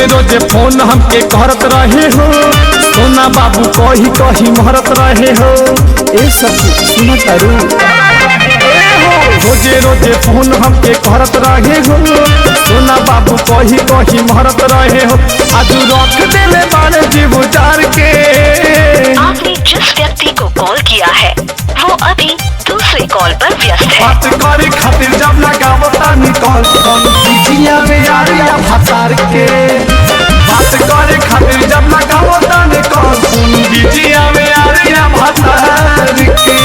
रोजे रोजे फोन हमके करत रहे हो, सोना बाबू कही कही मरत रहे हो। ए सखी सुन तारू, रोजे रोजे फोन हमके करत रहे हो, सोना बाबू कही कही मरत रहे हो। आज रख देले बारे जीव जार के। आपने जिस व्यक्ति को कॉल किया है वो अभी दूसरे कॉल पर व्यस्त है। बात करे खातिर जब लगावता निकल जिया में यारिया भसार के। बात करे खातिर जब लगावता निकल जिया में यारिया भसार के।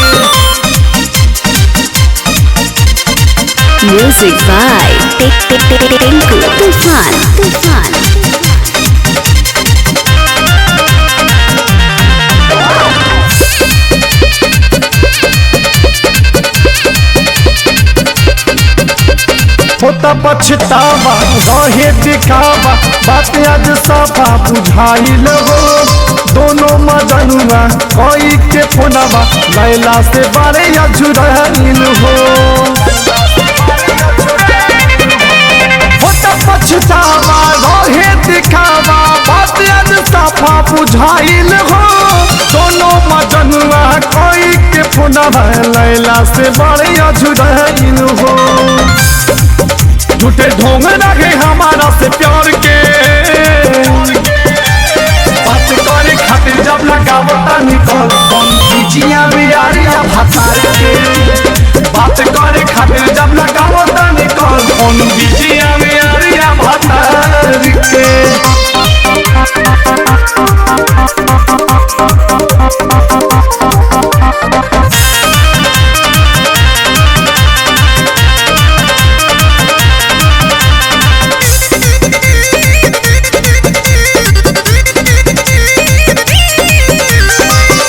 म्यूजिक बाय टिंकू तूफान। होता पछतावा रहे दिखावा, बात आज साफा बुझाइल हो। दोनों मजनुआ कोई के फोनवा लैला से बारे अझुराइल हो। होता पछतावा रहे दिखावा, बात आज साफा बुझाइल हो। दोनों मजनुआ कोई के फोनवा लैला से बारे अझुराइल हो। झूठे ढोंग रहे हमारा से प्यार के। बात करे खातिर जब लगावता निकल जिया बियारिया भसार के। बात करे खातिर जब लगावता निकल जिया बियारिया भसार के।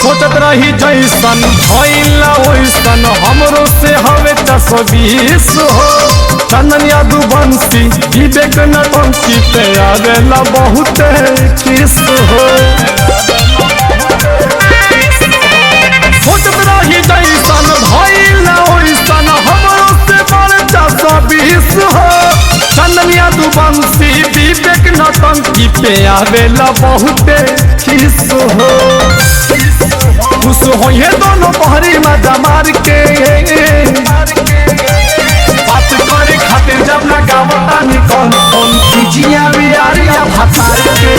सोचत रही जैसन भइल ओइसन, हमरो से हवे 120 हो। चंदन यादुवंशी विवेक नटंकी पे आवेला बहुत किस हो। सोचत रही जैसन भइल ओइसन, हमरो से बड़े 120 हो। चंदन यादुवंशी विवेक नटंकी पे आवेला बहुत किस हो। खुश होइए दोनों बहरी मजा मार के। बात करे खातिर जब लगावता निकल जिया बियारिया भसार के।